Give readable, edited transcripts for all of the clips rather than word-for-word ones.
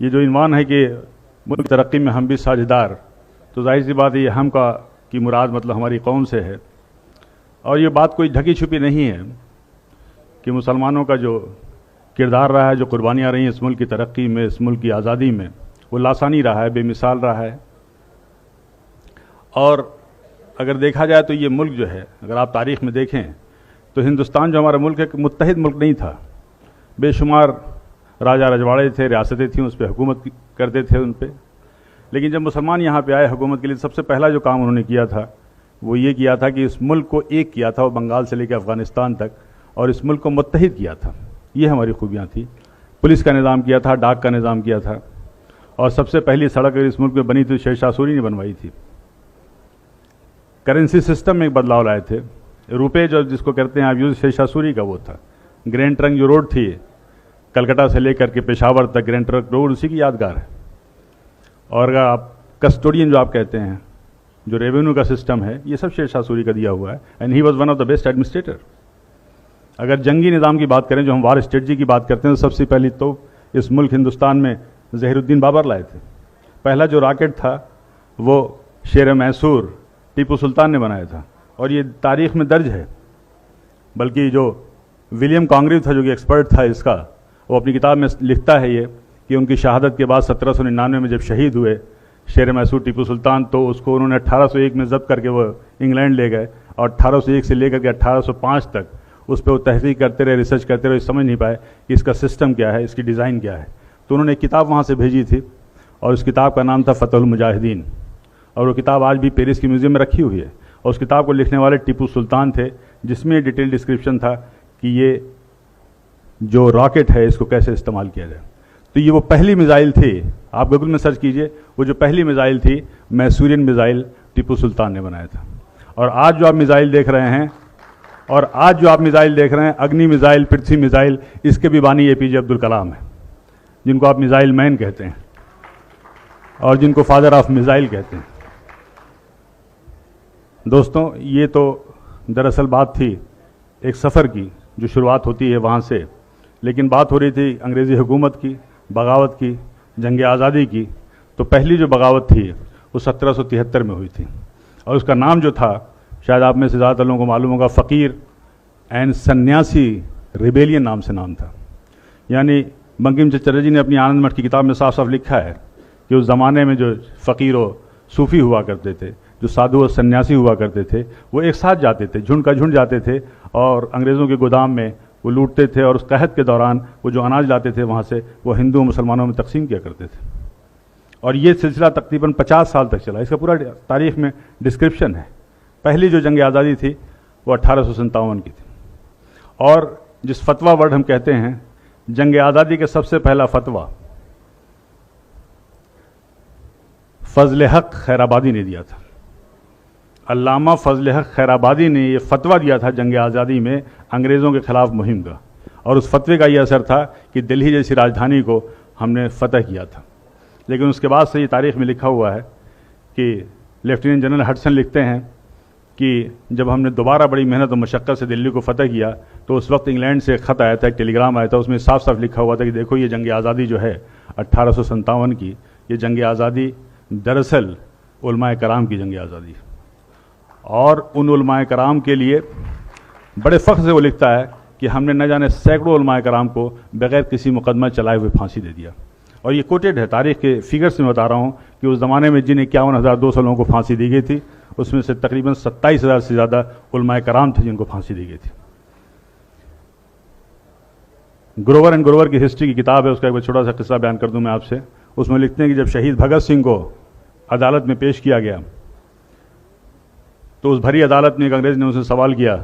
ये जो इन्वान है कि मुल्क की तरक्की में हम भी साझेदार, तो जाहिर सी बात है ये हम का की मुराद मतलब हमारी कौम से है। और ये बात कोई ढकी छुपी नहीं है कि मुसलमानों का जो किरदार रहा है, जो कुर्बानियाँ रही हैं इस मुल्क की तरक्की में, इस मुल्क की आज़ादी में, वो लासानी रहा है, बेमिसाल रहा है। और अगर देखा जाए तो ये मुल्क जो है, अगर आप तारीख़ में देखें तो हिंदुस्तान जो हमारा मुल्क है, मुत्तहिद मुल्क नहीं था। बेशुमार राजा रजवाड़े थे, रियासतें थीं, उस पर हुकूमत करते थे उन पर। लेकिन जब मुसलमान यहाँ पे आए हुकूमत के लिए, सबसे पहला जो काम उन्होंने किया था वो ये किया था कि इस मुल्क को एक किया था, वो बंगाल से लेकर अफ़गानिस्तान तक, और इस मुल्क को मुत्तहिद किया था। ये हमारी खूबियाँ थी। पुलिस का निज़ाम किया था, डाक का निज़ाम किया था, और सबसे पहली सड़क अगर इस मुल्क में बनी थी शेर शाह सूरी ने बनवाई थी। करेंसी सिस्टम में एक बदलाव लाए थे। रुपये जो जिसको कहते हैं आप यूज, शेर शाह सूरी का वो था। ग्रैंड ट्रंक जो रोड थी कलकत्ता से लेकर के पेशावर तक, ग्रैंड ट्रंक रोड उसी की यादगार है। और अगर आप कस्टोडियन जो आप कहते हैं, जो रेवेन्यू का सिस्टम है, ये सब शेर शाह सूरी का दिया हुआ है। And he was one of the best administrator. अगर जंगी निज़ाम की बात करें, जो हम वार स्ट्रेटजी की बात करते हैं, तो सबसे पहली तो इस मुल्क हिंदुस्तान में ज़हीरुद्दीन बाबर लाए थे। पहला जो रॉकेट था वो शेर मैसूर टीपू सुल्तान ने बनाया था, और ये तारीख़ में दर्ज है। बल्कि जो विलियम कॉन्ग्रीव था, जो कि एक्सपर्ट था इसका, वो अपनी किताब में लिखता है ये कि उनकी शहादत के बाद 1799 में जब शहीद हुए शेर मैसूर टीपू सुल्तान, तो उसको उन्होंने 1801 में जब्त करके वो इंग्लैंड ले गए, और 1801 से लेकर के 1805 तक उस पर वो तहकीक करते रहे, रिसर्च करते रहे, समझ नहीं पाए कि इसका सिस्टम क्या है, इसकी डिज़ाइन क्या है। तो उन्होंने एक किताब वहाँ से भेजी थी, और उस किताब का नाम था फतहुल मुजाहिदीन, और वो किताब आज भी पेरिस के म्यूज़ियम में रखी हुई है। और उस किताब को लिखने वाले टीपू सुल्तान थे, जिसमें डिटेल डिस्क्रिप्शन था कि ये जो रॉकेट है इसको कैसे इस्तेमाल किया जाए। तो ये वो पहली मिसाइल थी, आप गूगल में सर्च कीजिए, वो जो पहली मिसाइल थी मैसूरियन मिसाइल टिप्पू सुल्तान ने बनाया था। और आज जो आप मिसाइल देख रहे हैं, अग्नि मिसाइल, पृथ्वी मिसाइल, इसके भी बानी एपीजे अब्दुल कलाम है, जिनको आप मिसाइल मैन कहते हैं और जिनको फादर ऑफ मिसाइल कहते हैं। दोस्तों, ये तो दरअसल बात थी एक सफ़र की, जो शुरुआत होती है वहाँ से, लेकिन बात हो रही थी अंग्रेज़ी हुकूमत की, बगावत की, जंग आज़ादी की। तो पहली जो बगावत थी वो 1773 में हुई थी, और उसका नाम जो था, शायद आप में से ज़्यादातर लोगों को मालूम होगा, फ़कीर एंड सन्यासी रिबेलियन नाम से नाम था। यानी बंकिम चंद्र चटर्जी ने अपनी आनंद मठ की किताब में साफ साफ लिखा है कि उस ज़माने में जो फ़कीर और सूफ़ी हुआ करते थे, जो साधु और सन्यासी हुआ करते थे, वो एक साथ जाते थे, झुंड का झुंड जाते थे, और अंग्रेज़ों के गोदाम में वो लूटते थे, और उस कहत के दौरान वो जो अनाज लाते थे वहाँ से, वो हिंदू मुसलमानों में तकसीम किया करते थे। और ये सिलसिला तकरीबन 50 साल तक चला। इसका पूरा तारीख़ में डिस्क्रिप्शन है। पहली जो जंग आज़ादी थी वो 1857 की थी। और जिस फतवा वर्ड हम कहते हैं, जंग आज़ादी के सबसे पहला फतवा फजल हक खैराबादी ने दिया था। अल्लामा फजल हक खैराबादी ने ये फतवा दिया था जंग आज़ादी में अंग्रेज़ों के ख़िलाफ़ मुहिम का, और उस फतवे का ये असर था कि दिल्ली जैसी राजधानी को हमने फतह किया था। लेकिन उसके बाद से ये तारीख़ में लिखा हुआ है कि लेफ्टिनेंट जनरल हडसन लिखते हैं कि जब हमने दोबारा बड़ी मेहनत और मशक्क़त से दिल्ली को फतह किया, तो उस वक्त इंग्लैंड से एक ख़त आया था, एक टेलीग्राम आया था, उसमें साफ साफ लिखा हुआ था कि देखो ये जंग आज़ादी जो है 1857 की, ये जंग आज़ादी दरअसल उलमाए कराम की जंग आज़ादी है। और उन उलमाए कराम के लिए बड़े फ़ख्र से वो लिखता है कि हमने न जाने सैकड़ों उलमाए कराम को बग़ैर किसी मुकदमा चलाए हुए फांसी दे दिया। और ये कोटेड है, तारीख़ के फिगर्स में बता रहा हूँ कि उस ज़माने में जिन 51,200 लोगों को फांसी दी गई थी, उसमें से तकरीबन 27,000 से ज़्यादा उलमाए कराम थे जिनको फांसी दी गई थी। ग्रोवर एंड ग्रोवर की हिस्ट्री की किताब है, उसका एक छोटा सा किस्सा बयान कर दूं मैं आपसे। उसमें लिखते हैं कि जब शहीद भगत सिंह को अदालत में पेश किया गया, तो उस भरी अदालत में एक अंग्रेज़ ने उनसे सवाल किया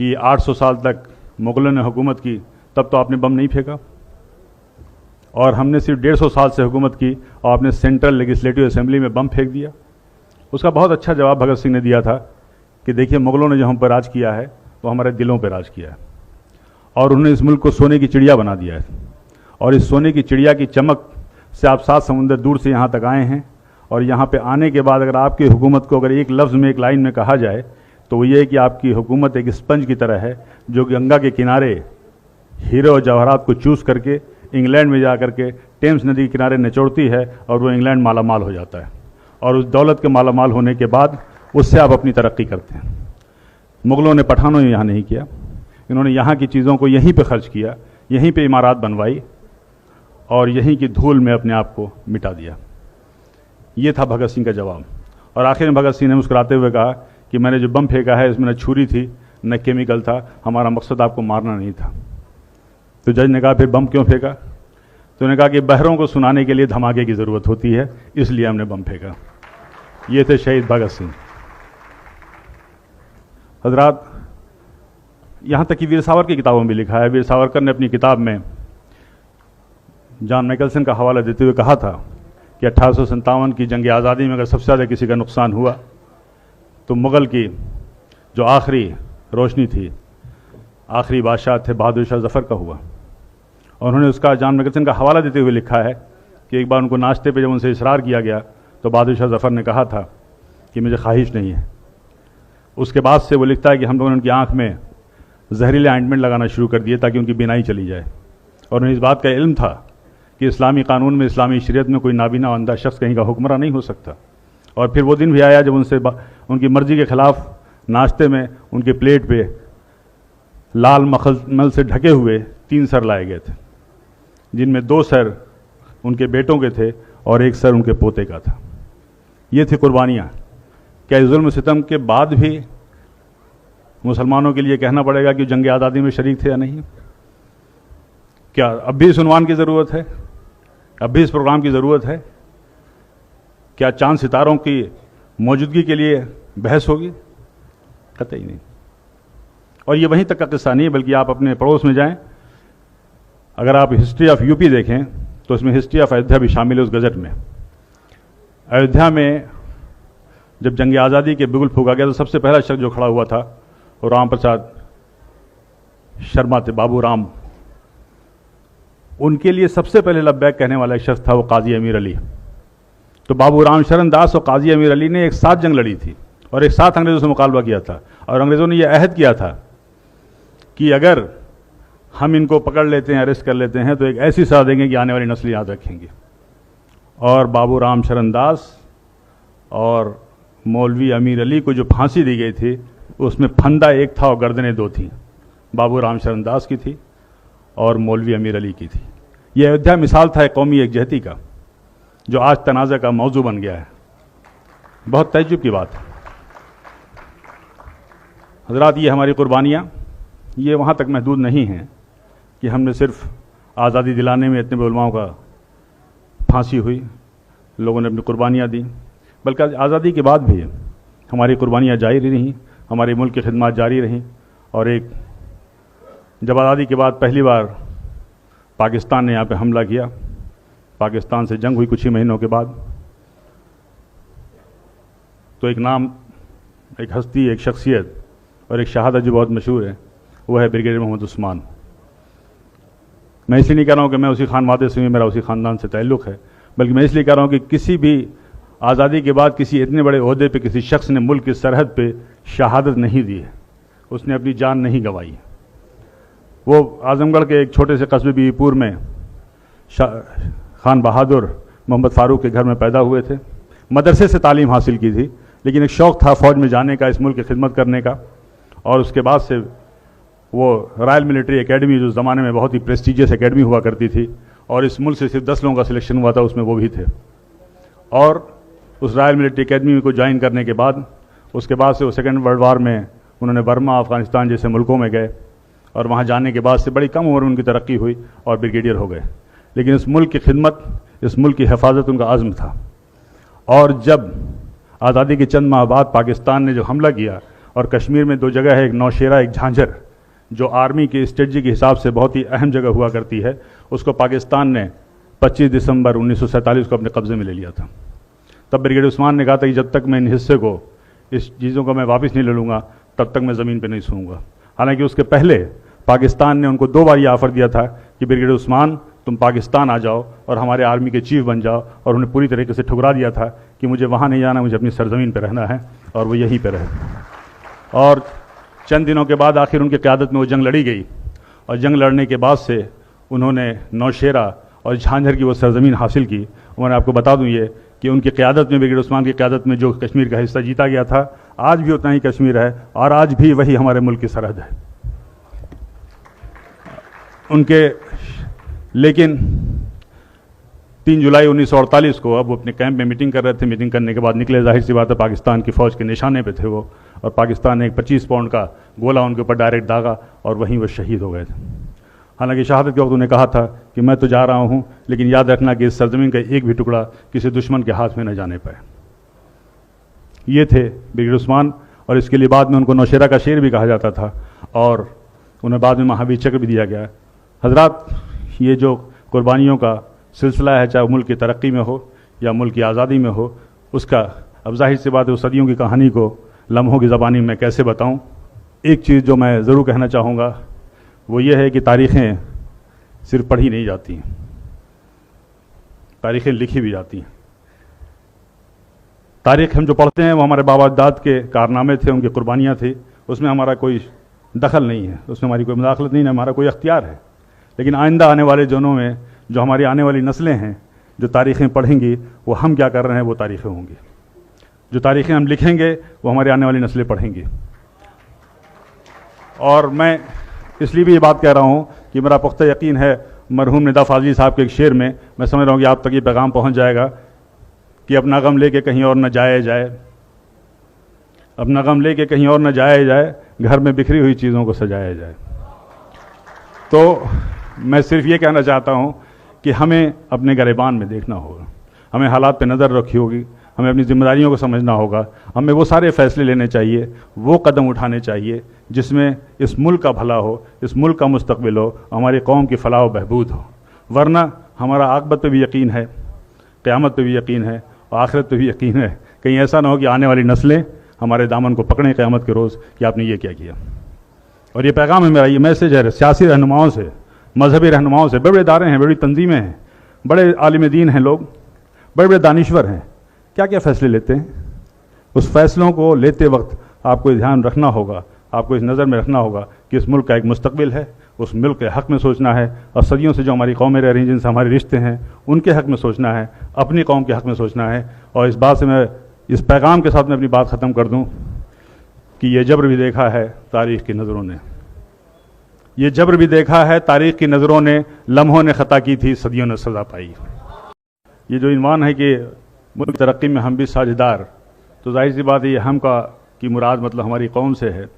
कि 800 साल तक मुग़लों ने हुकूमत की, तब तो आपने बम नहीं फेंका, और हमने सिर्फ 150 साल से हुकूमत की और आपने सेंट्रल लेजिस्लेटिव असेंबली में बम फेंक दिया। उसका बहुत अच्छा जवाब भगत सिंह ने दिया था कि देखिए, मुग़लों ने जो हम पर राज किया है वो हमारे दिलों पर राज किया है, और उन्होंने इस मुल्क को सोने की चिड़िया बना दिया है। और इस सोने की चिड़िया की चमक से आप 7 समुंदर दूर से यहाँ तक आए हैं, और यहाँ पे आने के बाद अगर आपकी हुकूमत को अगर एक लफ्ज़ में, एक लाइन में कहा जाए, तो वो ये है कि आपकी हुकूमत एक स्पंज की तरह है, जो गंगा के किनारे हीरे और जवाहरात को चूस करके इंग्लैंड में जा करके टेम्स नदी के किनारे निचोड़ती है और वो इंग्लैंड मालामाल हो जाता है, और उस दौलत के मालामाल होने के बाद उससे आप अपनी तरक्की करते हैं। मुग़लों ने, पठानों ने यहाँ नहीं किया, इन्होंने यहाँ की चीज़ों को यहीं पे खर्च किया, यहीं पे इमारत बनवाई और यहीं की धूल में अपने आप को मिटा दिया। ये था भगत सिंह का जवाब। और आखिर में भगत सिंह ने मुस्कुराते हुए कहा कि मैंने जो बम फेंका है इसमें न छुरी थी न केमिकल था, हमारा मकसद आपको मारना नहीं था। तो जज ने कहा फिर बम क्यों फेंका? तो उन्होंने कहा कि बहरों को सुनाने के लिए धमाके की ज़रूरत होती है, इसलिए हमने बम फेंका। ये थे शहीद भगत सिंह। हजरात, यहाँ तक कि वीर सावरकर की किताबों में भी लिखा है। वीर सावरकर ने अपनी किताब में जॉन मैकल्सन का हवाला देते हुए कहा था कि 1857 की जंग आज़ादी में अगर सबसे ज़्यादा किसी का नुकसान हुआ तो मुग़ल की जो आखिरी रोशनी थी, आखिरी बादशाह थे बहादुर शाह ज़फ़र का हुआ। और उन्होंने उसका जॉन मैकल्सन का हवाला देते हुए लिखा है कि एक बार उनको नाश्ते पे जब उनसे इसरार किया गया तो बहादुर शाह ज़फ़र ने कहा था कि मुझे ख्वाहिश नहीं है। उसके बाद से वो लिखता है कि हम लोगों ने उनकी आँख में जहरीले ऑइंटमेंट लगाना शुरू कर दिए ताकि उनकी बीनाई चली जाए। और उन्हें इस बात का इल्म था कि इस्लामी कानून में, इस्लामी शरीयत में कोई नाबीना अंधा शख्स कहीं का हुक्मरान नहीं हो सकता। और फिर वो दिन भी आया जब उनसे उनकी मर्जी के ख़िलाफ़ नाश्ते में उनके प्लेट पे लाल मखमल से ढके हुए 3 सर लाए गए थे, जिनमें 2 सर उनके बेटों के थे और 1 सर उनके पोते का था। ये थी कुर्बानियाँ। क्या इस जुल्म सितम के बाद भी मुसलमानों के लिए कहना पड़ेगा कि जंग आज़ादी में शरीक थे या नहीं? क्या अब भी इस उन्वान की ज़रूरत है? अब भी इस प्रोग्राम की ज़रूरत है? क्या चांद सितारों की मौजूदगी के लिए बहस होगी? कतई नहीं। और ये वहीं तक का किस्सा नहीं है, बल्कि आप अपने पड़ोस में जाएं, अगर आप हिस्ट्री ऑफ यूपी देखें तो इसमें हिस्ट्री ऑफ अयोध्या भी शामिल है उस गज़ट में। अयोध्या में जब जंग आज़ादी के बिगुल फूका गया तो सबसे पहला शख्स जो खड़ा हुआ था वो राम प्रसाद शर्मा थे, बाबू राम। उनके लिए सबसे पहले लब्बैक कहने वाला एक शख्स था वो काजी अमीर अली। तो बाबू राम शरण दास और काजी अमीर अली ने एक साथ जंग लड़ी थी और एक साथ अंग्रेज़ों से मुकाबला किया था। और अंग्रेज़ों ने यह अहद किया था कि अगर हम इनको पकड़ लेते हैं, अरेस्ट कर लेते हैं, तो एक ऐसी सज़ा देंगे कि आने वाली नस्ल याद रखेंगी। और बाबू राम शरण दास और मौलवी अमीर अली को जो फांसी दी गई थी उसमें फंदा एक था और गर्दनें 2 थीं। बाबू राम शरण दास की थी और मौलवी अमीर अली की थी। यह अयोध्या मिसाल था एक कौमी एकजहती का, जो आज तनाज़ा का मौजू बन गया है। बहुत तअज्जुब की बात है हज़रात। ये हमारी कुर्बानियाँ ये वहाँ तक महदूद नहीं हैं कि हमने सिर्फ आज़ादी दिलाने में इतने उलमाओं का फांसी हुई, लोगों ने अपनी कुर्बानियाँ दी, बल्कि आज़ादी के बाद भी हमारी कुर्बानियाँ जारी रहीं, हमारे मुल्क की खिदमत जारी रहीं। और एक जब आज़ादी के बाद पहली बार पाकिस्तान ने यहाँ पे हमला किया, पाकिस्तान से जंग हुई कुछ ही महीनों के बाद, तो एक नाम, एक हस्ती, एक शख्सियत और एक शहादत जो बहुत मशहूर है, वो है ब्रिगेडियर मोहम्मद उस्मान। मैं इसलिए नहीं कह रहा हूँ कि मैं उसी खानवादे से हूँ, मेरा उसी ख़ानदान से ताल्लुक़ है, बल्कि मैं इसलिए कह रहा हूँ कि किसी भी आज़ादी के बाद किसी इतने बड़े ओहदे पे किसी शख्स ने मुल्क की सरहद पे शहादत नहीं दी है, उसने अपनी जान नहीं गंवाई। वो आज़मगढ़ के एक छोटे से कस्बे बीवीपुर में खान बहादुर मोहम्मद फ़ारूक के घर में पैदा हुए थे। मदरसे से तालीम हासिल की थी, लेकिन एक शौक़ था फ़ौज में जाने का, इस मुल्क की खिदमत करने का। और उसके बाद से वो रॉयल मिलिट्री एकेडमी, जो ज़माने में बहुत ही प्रेस्टिजियस एकेडमी हुआ करती थी, और इस मुल्क से सिर्फ 10 लोगों का सिलेक्शन हुआ था, उसमें वो भी थे। और उस रॉयल मिलिट्री एकेडमी को ज्वाइन करने के बाद उसके बाद से वो सेकेंड वर्ल्ड वार में उन्होंने बर्मा, अफ़गानिस्तान जैसे मुल्कों में गए, और वहाँ जाने के बाद से बड़ी कम उम्र में उनकी तरक्की हुई और ब्रिगेडियर हो गए। लेकिन इस मुल्क की खिदमत, इस मुल्क की हिफाजत उनका आज़म था। और जब आज़ादी के चंद माह बाद पाकिस्तान ने जो हमला किया, और कश्मीर में 2 जगह है, एक नौशेरा, एक झांझर, जो आर्मी की स्ट्रेटजी के हिसाब से बहुत ही अहम जगह हुआ करती है, उसको पाकिस्तान ने 25 दिसंबर 1947 को अपने कब्ज़े में ले लिया था। तब ब्रिगेडियर उस्मान ने कहा था कि जब तक मैं इन हिस्से को, इस चीज़ों को मैं वापस नहीं ले लूँगा, तब तक मैं ज़मीन पर नहीं सोऊंगा। हालांकि उसके पहले पाकिस्तान ने उनको 2 बार ये ऑफ़र दिया था कि ब्रिगेडियर उस्मान तुम पाकिस्तान आ जाओ और हमारे आर्मी के चीफ बन जाओ, और उन्हें पूरी तरीके से ठुकरा दिया था कि मुझे वहाँ नहीं जाना, मुझे अपनी सरज़मीन पर रहना है, और वो यहीं पर रहे। और चंद दिनों के बाद आखिर उनकी क़यादत में वो जंग लड़ी गई, और जंग लड़ने के बाद से उन्होंने नौशेरा और झांझर की वो सरजमीन हासिल की। और मैं आपको बता दूं ये कि उनकी क़यादत में, ब्रिगेडियर उस्मान की क़यादत में जो कश्मीर का हिस्सा जीता गया था, आज भी उतना ही कश्मीर है और आज भी वही हमारे मुल्क की सरहद है उनके। लेकिन 3 जुलाई 1948 को अब वो अपने कैंप में मीटिंग कर रहे थे। मीटिंग करने के बाद निकले, जाहिर सी बात है पाकिस्तान की फ़ौज के निशाने पे थे वो, और पाकिस्तान ने एक 25 पाउंड का गोला उनके ऊपर डायरेक्ट दागा और वहीं वो शहीद हो गए थे। हालांकि शहादत के वक्त उन्हें कहा था कि मैं तो जा रहा हूँ, लेकिन याद रखना कि इस सरजमीन का एक भी टुकड़ा किसी दुश्मन के हाथ में न जाने पाए। ये थे ब्रिगेडियर उस्मान, और इसके लिए बाद में उनको नौशेरा का शेर भी कहा जाता था और उन्हें बाद में महावीर चक्र भी दिया गया। हजरात, ये जो कुर्बानियों का सिलसिला है, चाहे मुल्क की तरक्की में हो या मुल्क की आज़ादी में हो, उसका अब जाहिर सी बात है उस सदियों की कहानी को लम्हों की ज़बानी में कैसे बताऊं। एक चीज़ जो मैं ज़रूर कहना चाहूँगा वो ये है कि तारीख़ें सिर्फ पढ़ी नहीं जाती हैं, तारीख़ें लिखी भी जाती हैं। तारीख़ हम जो पढ़ते हैं वो हमारे बाबा दाद के कारनामे थे, उनकी कुर्बानियाँ थी, उसमें हमारा कोई दखल नहीं है, उसमें हमारी कोई मुदाखलत नहीं है, हमारा कोई अख्तियार है। लेकिन आइंदा आने वाले दिनों में जो हमारी आने वाली नस्लें हैं, जो तारीख़ें पढ़ेंगी वो हम क्या कर रहे हैं वो तारीख़ें होंगी। जो तारीख़ें हम लिखेंगे वो हमारी आने वाली नस्लें पढ़ेंगी। और मैं इसलिए भी ये बात कह रहा हूँ कि मेरा पुख्ता यकीन है मरहूम निदा फाजली साहब के एक शेर में, मैं समझ रहा हूँ कि आप तक ये पैगाम पहुँच जाएगा कि अपना गम लेके कहीं और न जाया जाए, अपना गम लेके कहीं और न जाया जाए, घर में बिखरी हुई चीज़ों को सजाया जाए। तो मैं सिर्फ ये कहना चाहता हूँ कि हमें अपने गिरबान में देखना होगा, हमें हालात पे नज़र रखी होगी, हमें अपनी जिम्मेदारियों को समझना होगा, हमें वो सारे फैसले लेने चाहिए, वो कदम उठाने चाहिए जिसमें इस मुल्क का भला हो, इस मुल्क का मुस्तकबिल हो, हमारी कौम की फलाह व बहबूद हो। वरना हमारा आक़िबत पे भी यकीन है, क़यामत पे भी यकीन है और आखिरत पे भी यकीन है। कहीं ऐसा ना हो कि आने वाली नस्लें हमारे दामन को पकड़ें क़यामत के रोज़ कि आपने ये क्या किया। और ये पैगाम है मेरा, ये मैसेज है सियासी रहनुमाओं से, मजहबी रहनुमाओं से। बड़े बड़े इदारे हैं, बड़ी तंजीमें हैं, बड़े आलिम दीन हैं लोग, बड़े बड़े दानिश्वर हैं, क्या क्या फ़ैसले लेते हैं। उस फैसलों को लेते वक्त आपको ध्यान रखना होगा, आपको इस नज़र में रखना होगा कि इस मुल्क का एक मुस्तकबिल है, उस मुल्क के हक़ में सोचना है, और सदियों से जो हमारी कौमें रह रही हैं, जिनसे हमारे रिश्ते हैं, उनके हक़ में सोचना है, अपनी कौम के हक़ में सोचना है। और इस बात से मैं, इस पैगाम के साथ मैं अपनी बात ख़त्म कर दूँ कि ये जबर भी देखा है तारीख़ की नज़रों ने, ये जबर भी देखा है तारीख़ की नज़रों ने, लम्हों ने ख़ता की थी, सदियों ने सज़ा पाई। ये जो इन्वान है कि मुल्क की तरक्की में हम भी साझेदार, तो जाहिर सी बात है ये हम का की मुराद मतलब हमारी कौम से है।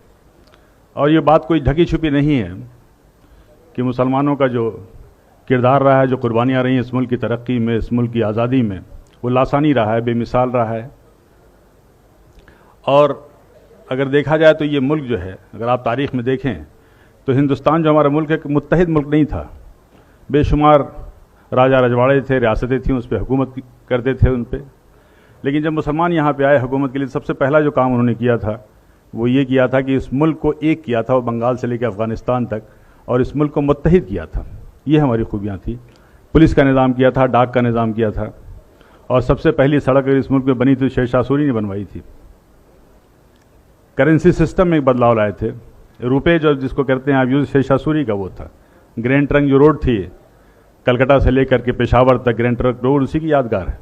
और ये बात कोई ढकी छुपी नहीं है कि मुसलमानों का जो किरदार रहा है, जो कुर्बानियाँ रही हैं इस मुल्क की तरक्की में, इस मुल्क की आज़ादी में, वो लासानी रहा है, बेमिसाल रहा है। और अगर देखा जाए तो ये मुल्क जो है, अगर आप तारीख़ में देखें तो हिंदुस्तान जो हमारा मुल्क है, मुत्तहिद मुल्क नहीं था। बेशुमार राजा रजवाड़े थे, रियासतें थीं, उस पर हुकूमत करते थे उन पर। लेकिन जब मुसलमान यहाँ पे आए हुकूमत के लिए, सबसे पहला जो काम उन्होंने किया था वो ये किया था कि इस मुल्क को एक किया था, वो बंगाल से लेकर अफ़गानिस्तान तक, और इस मुल्क को मुत्तहिद किया था। ये हमारी खूबियाँ थी। पुलिस का निज़ाम किया था, डाक का निज़ाम किया था, और सबसे पहली सड़क इस मुल्क में बनी थी शेर शाह सूरी ने बनवाई थी। करेंसी सिस्टम में एक बदलाव लाए थे। रुपये जो जिसको कहते हैं आप यूज़, शेर शाह सूरी का वो था। ग्रैंड ट्रंक जो रोड थी कलकत्ता से लेकर के पेशावर तक, ग्रैंड ट्रंक रोड उसी की यादगार है।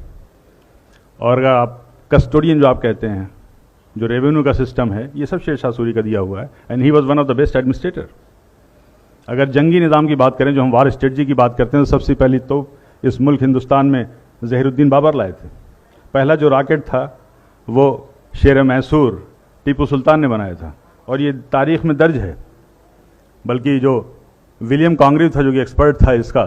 और अगर आप कस्टोडियन जो आप कहते हैं, जो रेवेन्यू का सिस्टम है, ये सब शेर शाह सूरी का दिया हुआ है। And he was one of the best administrator. अगर जंगी निज़ाम की बात करें, जो हम वार स्ट्रेटजी की बात करते हैं, तो सबसे पहली तो इस मुल्क हिंदुस्तान में ज़हीरुद्दीन बाबर लाए थे। पहला जो रॉकेट था वो शेर मैसूर टीपू सुल्तान ने बनाया था, और ये तारीख़ में दर्ज है। बल्कि जो विलियम कॉन्ग्रीव था, जो कि एक्सपर्ट था इसका,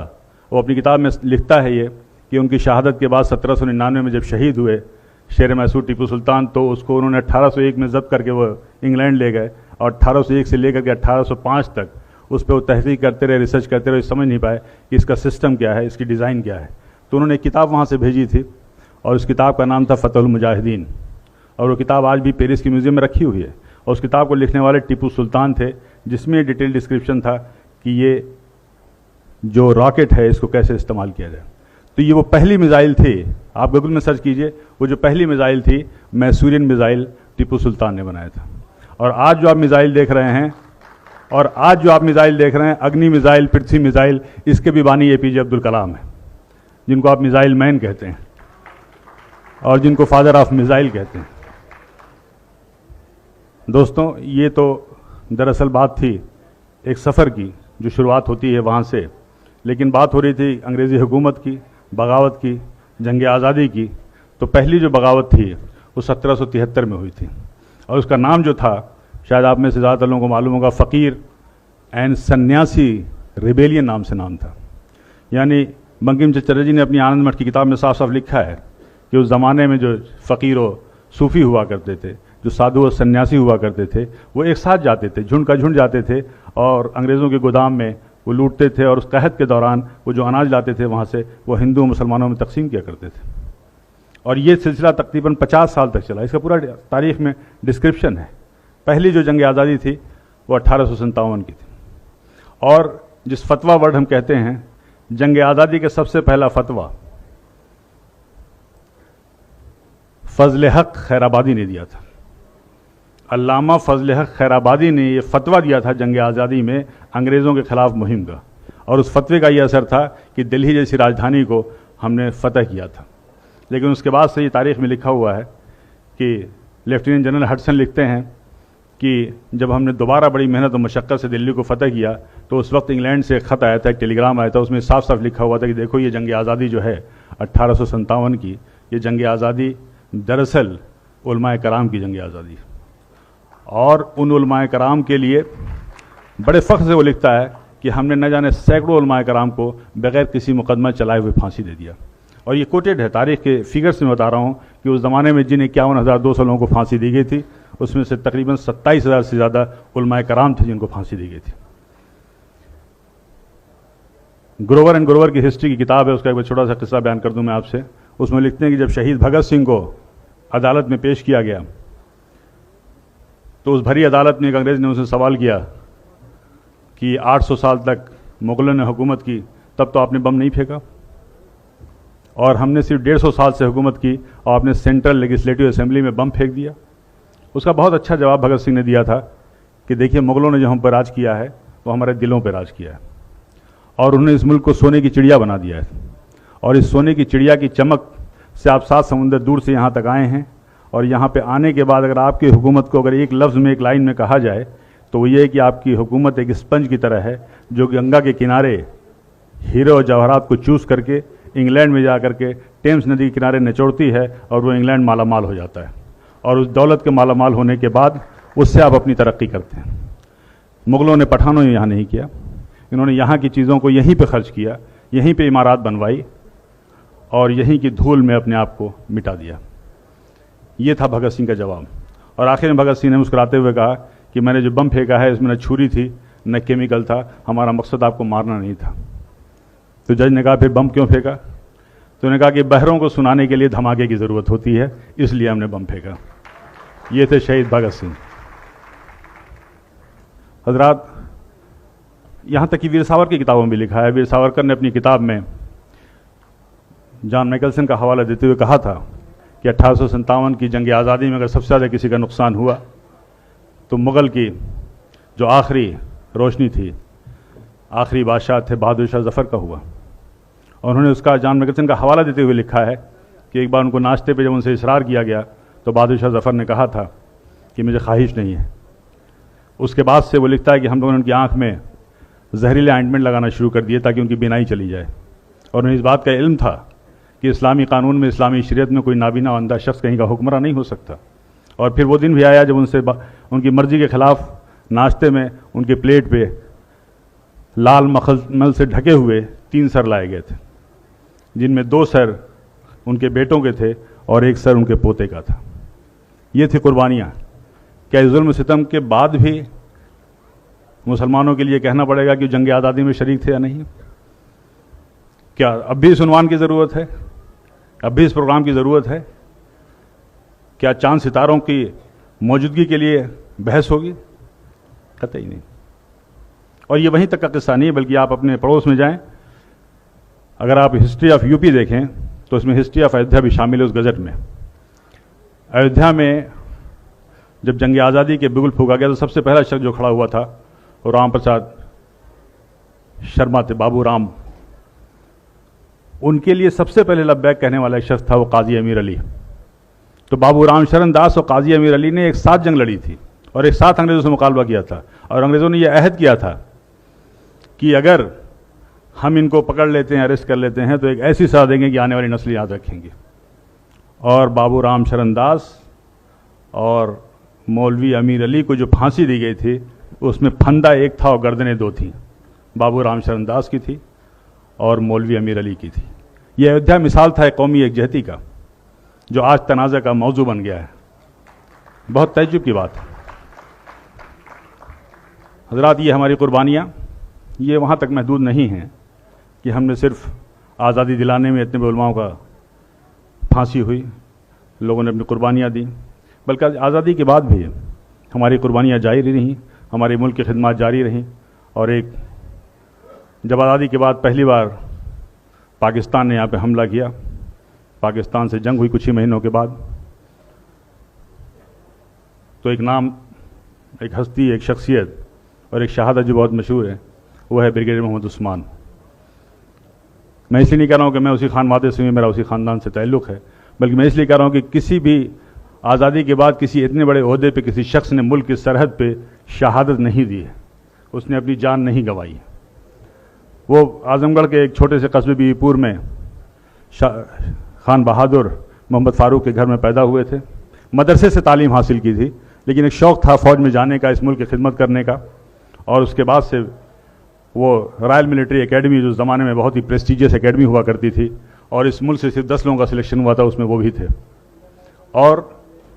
वो अपनी किताब में लिखता है ये कि उनकी शहादत के बाद 1799 में जब शहीद हुए शेर मैसूर टीपू सुल्तान, तो उसको उन्होंने 1801 में ज़ब्त करके वो इंग्लैंड ले गए, और 1801 से लेकर के 1805 तक उस पर वो तहकीक करते रहे, रिसर्च करते रहे, समझ नहीं पाए कि इसका सिस्टम क्या है, इसकी डिज़ाइन क्या है। तो उन्होंने एक किताब वहाँ से भेजी थी, और उस किताब का नाम था फ़तहुल मुजाहिदीन, और वो किताब आज भी पेरिस के म्यूज़ियम में रखी हुई है। और उस किताब को लिखने वाले टीपू सुल्तान थे, जिसमें डिटेल डिस्क्रिप्शन था कि ये जो रॉकेट है इसको कैसे इस्तेमाल किया जाए। तो ये वो पहली मिसाइल थी, आप गूगल में सर्च कीजिए, वो जो पहली मिसाइल थी मैसूरियन मिसाइल टीपू सुल्तान ने बनाया था। और आज जो आप मिसाइल देख रहे हैं, अग्नि मिसाइल, पृथ्वी मिसाइल, इसके भी बानी APJ अब्दुल कलाम है। जिनको आप मिसाइल मैन कहते हैं और जिनको फादर ऑफ मिसाइल कहते हैं। दोस्तों, ये तो दरअसल बात थी एक सफ़र की जो शुरुआत होती है वहाँ से, लेकिन बात हो रही थी अंग्रेज़ी हुकूमत की, बगावत की, जंग आज़ादी की। तो पहली जो बगावत थी वो 1773 में हुई थी और उसका नाम जो था, शायद आप में से ज़्यादातर लोगों को मालूम होगा, फ़कीर एंड सन्यासी रिबेलियन नाम से नाम था। यानी बंकिम चंद्र चटर्जी ने अपनी आनंद मठ की किताब में साफ साफ लिखा है कि उस ज़माने में जो फ़कीर और सूफ़ी हुआ करते थे, जो साधु और सन्यासी हुआ करते थे, वो एक साथ जाते थे, झुंड का झुंड जाते थे और अंग्रेज़ों के गोदाम में वो लूटते थे और उस कहत के दौरान वो जो अनाज लाते थे वहाँ से वो हिंदू मुसलमानों में तकसीम किया करते थे। और ये सिलसिला तकरीबन 50 साल तक चला। इसका पूरा तारीख में डिस्क्रिप्शन है। पहली जो जंग आज़ादी थी वो 1857 की थी और जिस फतवा वर्ड हम कहते हैं, जंग आज़ादी के सबसे पहला फतवा फजल हक खैराबादी ने दिया था। अल्लामा फजल हक खैराबादी ने ये फतवा दिया था जंग आज़ादी में अंग्रेज़ों के ख़िलाफ़ मुहिम का, और उस फतवे का ये असर था कि दिल्ली जैसी राजधानी को हमने फतह किया था। लेकिन उसके बाद से ये तारीख़ में लिखा हुआ है कि लेफ्टिनेंट जनरल हडसन लिखते हैं कि जब हमने दोबारा बड़ी मेहनत और मशक्क़त से दिल्ली को फतह किया तो उस वक्त इंग्लैंड से एक ख़त आया था, एक टेलीग्राम आया था, उसमें साफ साफ लिखा हुआ था कि देखो ये जंग आज़ादी जो है 1857 की, ये जंग आज़ादी दरअसल उलमाए कराम की जंग आज़ादी है। और उन उलमाए कराम के लिए बड़े फ़ख्र से वो लिखता है कि हमने न जाने सैकड़ों उलमाए कराम को बग़ैर किसी मुकदमा चलाए हुए फांसी दे दिया। और ये कोटेड है, तारीख़ के फिगर्स में बता रहा हूँ कि उस ज़माने में जिन 51,200 लोगों को फांसी दी गई थी, उसमें से तकरीबन 27,000 से ज़्यादा उलमाए कराम थे जिनको फांसी दी गई थी। ग्रोवर एंड ग्रोवर की हिस्ट्री की किताब है, उसका एक छोटा सा किस्सा बयान कर दूं मैं आपसे। उसमें लिखते हैं कि जब शहीद भगत सिंह को अदालत में पेश किया गया तो उस भरी अदालत में एक अंग्रेज़ ने उनसे सवाल किया कि 800 साल तक मुग़लों ने हुकूमत की, तब तो आपने बम नहीं फेंका, और हमने सिर्फ 150 साल से हुकूमत की और आपने सेंट्रल लेजिस्लेटिव असेंबली में बम फेंक दिया। उसका बहुत अच्छा जवाब भगत सिंह ने दिया था कि देखिए, मुग़लों ने जो हम पर राज किया है वो हमारे दिलों पर राज किया है और उन्होंने इस मुल्क को सोने की चिड़िया बना दिया है। और इस सोने की चिड़िया की चमक से आप 7 समुंदर दूर से यहाँ तक आए हैं, और यहाँ पे आने के बाद अगर आपकी हुकूमत को अगर एक लफ्ज़ में, एक लाइन में कहा जाए तो वो ये है कि आपकी हुकूमत एक स्पंज की तरह है जो गंगा के किनारे हीरे और जवाहरात को चूस करके इंग्लैंड में जा करके टेम्स नदी के किनारे निचोड़ती है और वो इंग्लैंड मालामाल हो जाता है, और उस दौलत के मालामाल होने के बाद उससे आप अपनी तरक्की करते हैं। मुग़लों ने, पठानों ने यहाँ नहीं किया, इन्होंने यहाँ की चीज़ों को यहीं पे खर्च किया, यहीं पे इमारत बनवाई और यहीं की धूल में अपने आप को मिटा दिया। ये था भगत सिंह का जवाब। और आखिर में भगत सिंह ने मुस्कुराते हुए कहा कि मैंने जो बम फेंका है इसमें न छुरी थी न केमिकल था, हमारा मकसद आपको मारना नहीं था। तो जज ने कहा फिर बम क्यों फेंका? तो उन्होंने कहा कि बहरों को सुनाने के लिए धमाके की ज़रूरत होती है, इसलिए हमने बम फेंका। ये थे शहीद भगत सिंह। हजरात, यहाँ तक कि वीर सावरकर की किताबों में भी लिखा है। वीर सावरकर ने अपनी किताब में जॉन मैकल्सन का हवाला देते हुए कहा था कि 1857 की जंग आज़ादी में अगर सबसे ज़्यादा किसी का नुकसान हुआ तो मुग़ल की जो आखिरी रोशनी थी, आखिरी बादशाह थे बहादुर शाह ज़फ़र का हुआ। और उन्होंने उसका जॉन मैकल्सन का हवाला देते हुए लिखा है कि एक बार उनको नाश्ते पे जब उनसे इसरार किया गया तो बहादुर शाह ज़फ़र ने कहा था कि मुझे ख्वाहिश नहीं है। उसके बाद से वो लिखता है कि हम लोगों ने उनकी आँख में जहरीले आइंटमेंट लगाना शुरू कर दिए ताकि उनकी बीनाई चली जाए। और उन्हें इस बात का इल्म था कि इस्लामी कानून में, इस्लामी शरीयत में कोई नाबीना अंधा शख्स कहीं का हुक्मरान नहीं हो सकता। और फिर वो दिन भी आया जब उनसे उनकी मर्ज़ी के ख़िलाफ़ नाश्ते में उनके प्लेट पे लाल मखमल से ढके हुए 3 सर लाए गए थे, जिनमें 2 सर उनके बेटों के थे और 1 सर उनके पोते का था। ये थी कुर्बानियाँ। क्या इस जुल्म सितम के बाद भी मुसलमानों के लिए कहना पड़ेगा कि जंग आज़ादी में शरीक थे या नहीं? क्या अब भी इस उन्वान की ज़रूरत है? अब भी इस प्रोग्राम की ज़रूरत है? क्या चांद सितारों की मौजूदगी के लिए बहस होगी? कतई नहीं। और ये वहीं तक का किस्सा नहीं है, बल्कि आप अपने पड़ोस में जाएं, अगर आप हिस्ट्री ऑफ यूपी देखें तो इसमें हिस्ट्री ऑफ अयोध्या भी शामिल है उस गज़ट में। अयोध्या में जब जंग आज़ादी के बिगुल फूका गया तो सबसे पहला शख्स जो खड़ा हुआ था वो राम प्रसाद शर्मा थे, बाबू राम। उनके लिए सबसे पहले लब्बैक कहने वाला एक शख्स था वो काजी अमीर अली। तो बाबू रामशरण दास और काजी अमीर अली ने एक साथ जंग लड़ी थी और एक साथ अंग्रेज़ों से मुकाबला किया था, और अंग्रेज़ों ने यह अहद किया था कि अगर हम इनको पकड़ लेते हैं, अरेस्ट कर लेते हैं, तो एक ऐसी सज़ा देंगे कि आने वाली नस्लें याद रखेंगी। और बाबू रामशरण दास और मौलवी अमीर अली को जो फांसी दी गई थी उसमें फंदा एक था और गर्दनें दो थीं, बाबू रामशरण दास की थी और मौलवी अमीर अली की थी। यह अयोध्या मिसाल था एक कौमी एकजहती का, जो आज तनाज़ा का मौजू बन गया है। बहुत तअज्जुब की बात है हज़रात, ये हमारी कुर्बानियाँ ये वहाँ तक महदूद नहीं हैं कि हमने सिर्फ आज़ादी दिलाने में इतने उलमाओं का फांसी हुई, लोगों ने अपनी कुर्बानियाँ दी, बल्कि आज़ादी के बाद भी हमारी कुर्बानियाँ जारी रहीं, हमारे मुल्क की खिदमत जारी रहीं। और एक जब आज़ादी के बाद पहली बार पाकिस्तान ने यहाँ पे हमला किया, पाकिस्तान से जंग हुई कुछ ही महीनों के बाद, तो एक नाम, एक हस्ती, एक शख्सियत और एक शहादत जो बहुत मशहूर है, वो है ब्रिगेडियर मोहम्मद उस्मान। मैं इसलिए नहीं कह रहा हूँ कि मैं उसी खान माते से, मेरा उसी ख़ानदान से ताल्लुक़ है, बल्कि मैं इसलिए कह रहा हूँ कि किसी भी आज़ादी के बाद किसी इतने बड़े ओहदे पे किसी शख्स ने मुल्क की सरहद पे शहादत नहीं दी है, उसने अपनी जान नहीं गंवाई। वो आज़मगढ़ के एक छोटे से कस्बे बीवीपुर में खान बहादुर मोहम्मद फ़ारूक के घर में पैदा हुए थे। मदरसे से तालीम हासिल की थी, लेकिन एक शौक़ था फ़ौज में जाने का, इस मुल्क की खिदमत करने का। और उसके बाद से वो रॉयल मिलिट्री एकेडमी, जो ज़माने में बहुत ही प्रेस्टिजियस एकेडमी हुआ करती थी, और इस मुल्क से सिर्फ 10 लोगों का सिलेक्शन हुआ था, उसमें वो भी थे। और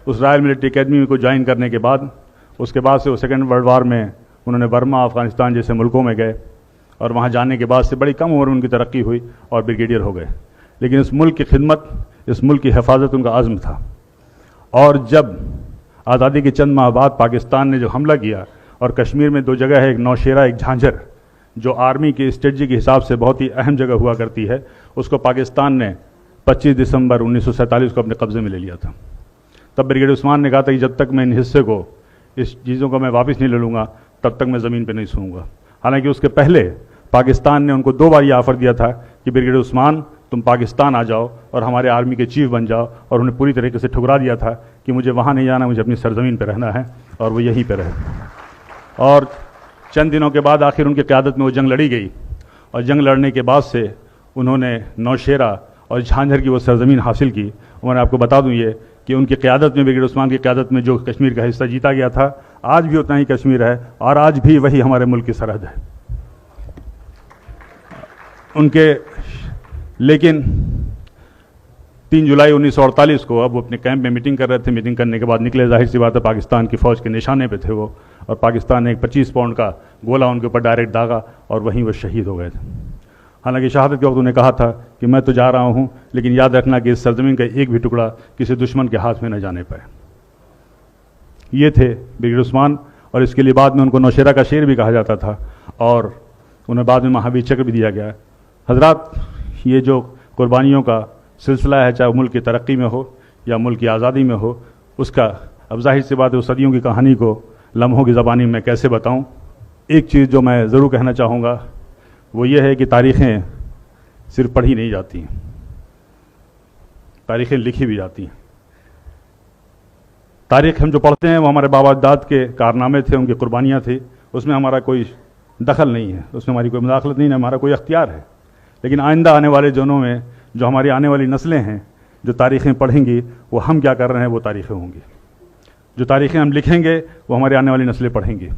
उस रॉयल मिलिट्री एकेडमी को ज्वाइन करने के बाद, उसके बाद से वो सेकेंड वर्ल्ड वार में उन्होंने बर्मा, अफ़गानिस्तान जैसे मुल्कों में गए, और वहाँ जाने के बाद से बड़ी कम उम्र में उनकी तरक्की हुई और ब्रिगेडियर हो गए। लेकिन इस मुल्क की खिदमत, इस मुल्क की हिफाजत उनका आज़म था। और जब आज़ादी के चंद माह बाद पाकिस्तान ने जो हमला किया, और कश्मीर में 2 जगह है, एक नौशेरा, एक झांझर, जो आर्मी की स्ट्रेटजी के हिसाब से बहुत ही अहम जगह हुआ करती है, उसको पाकिस्तान ने 25 दिसंबर 1947 को अपने कब्ज़े में ले लिया था। तब ब्रिगेडियर उस्मान ने कहा था कि जब तक मैं इन हिस्से को, इस चीज़ों को मैं वापस नहीं ले लूँगा, तब तक मैं ज़मीन पे नहीं सोऊंगा। हालांकि उसके पहले पाकिस्तान ने उनको 2 बार ये ऑफ़र दिया था कि ब्रिगेडियर उस्मान तुम पाकिस्तान आ जाओ और हमारे आर्मी के चीफ बन जाओ, और उन्हें पूरी तरीके से ठुकरा दिया था कि मुझे वहाँ नहीं जाना, मुझे अपनी सरजमीन पर रहना है, और वो यहीं पर रहे। और चंद दिनों के बाद आखिर उनकी क़यादत में वो जंग लड़ी गई, और जंग लड़ने के बाद से उन्होंने नौशेरा और झांझर की वो सरजमीन हासिल की। और मैं आपको बता दूँ ये कि उनकी क़यादत में, ब्रिगेडियर उस्मान की क़यादत में जो कश्मीर का हिस्सा जीता गया था, आज भी उतना ही कश्मीर है, और आज भी वही हमारे मुल्क की सरहद है उनके। लेकिन 3 जुलाई 1948 को, अब वो अपने कैंप में मीटिंग कर रहे थे, मीटिंग करने के बाद निकले, जाहिर सी बात है पाकिस्तान की फ़ौज के निशाने पे थे वो, और पाकिस्तान ने एक 25 पाउंड का गोला उनके ऊपर डायरेक्ट दागा, और वहीं वो शहीद हो गए थे। हालांकि शहादत के वक्त उन्हें कहा था कि मैं तो जा रहा हूँ, लेकिन याद रखना कि इस सरजमीन का एक भी टुकड़ा किसी दुश्मन के हाथ में न जाने पाए। ये थे ब्रिगेडियर उस्मान, और इसके लिए बाद में उनको नौशेरा का शेर भी कहा जाता था, और उन्हें बाद में महावीर चक्र भी दिया गया। हजरात, ये जो कुर्बानियों का सिलसिला है, चाहे मुल्क की तरक्की में हो या मुल्क की आज़ादी में हो, उसका अब जाहिर सी बात है उस सदियों की कहानी को लम्हों की ज़बानी में कैसे बताऊं। एक चीज़ जो मैं ज़रूर कहना चाहूँगा वो ये है कि तारीख़ें सिर्फ पढ़ी नहीं जाती हैं, तारीख़ें लिखी भी जाती हैं। तारीख़ हम जो पढ़ते हैं वो हमारे बाबा अजदाद के कारनामे थे, उनकी कुर्बानियाँ थी, उसमें हमारा कोई दखल नहीं है, उसमें हमारी कोई मुदाखलत नहीं है, हमारा कोई अख्तियार है। लेकिन आइंदा आने वाले दिनों में जो हमारी आने वाली नस्लें हैं, जो तारीख़ें पढ़ेंगी, वो हम क्या कर रहे हैं वो तारीख़ें होंगी। जो तारीख़ें हम लिखेंगे वो हमारी आने वाली नस्लें पढ़ेंगी।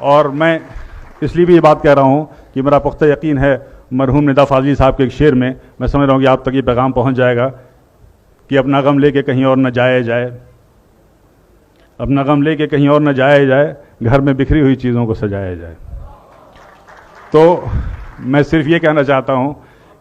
और मैं इसलिए भी ये बात कह रहा हूँ कि मेरा पुख्ता यकीन है मरहूम निदा फाज़ली साहब के एक शेर में, मैं समझ रहा हूँ कि आप तक ये पैगाम पहुँच जाएगा कि अपना गम लेके कहीं और न जाया जाए, अपना गम लेके कहीं और न जाया जाए, घर में बिखरी हुई चीज़ों को सजाया जाए। तो मैं सिर्फ ये कहना चाहता हूँ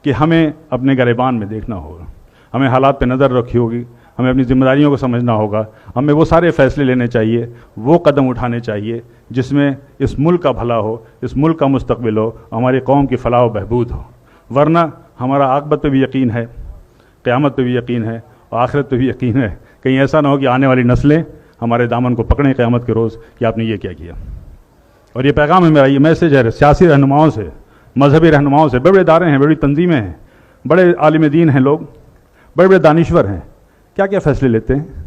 कि हमें अपने गिरबान में देखना होगा, हमें हालात पे नज़र रखी होगी, हमें अपनी जिम्मेदारियों को समझना होगा, हमें वो सारे फ़ैसले लेने चाहिए, वो कदम उठाने चाहिए जिसमें इस मुल्क का भला हो, इस मुल्क का मुस्तकबिल हो, हमारी कौम की फलाह व बहबूद हो। वरना हमारा आक़िबत पे भी यकीन है, क़यामत पे भी यकीन है, और आखिरत पे भी यकीन है। कहीं ऐसा ना हो कि आने वाली नस्लें हमारे दामन को पकड़ें क़यामत के रोज़ कि आपने ये क्या किया। और ये पैगाम है मेरा, ये मैसेज है सियासी रहनुमाओं से, मजहबी रहनुमाओं से, बड़े बड़े इदारे हैं, बड़ी तंजीमें हैं, बड़े आलिम दीन हैं लोग, बड़े बड़े दानिश्वर हैं, क्या क्या फैसले लेते हैं।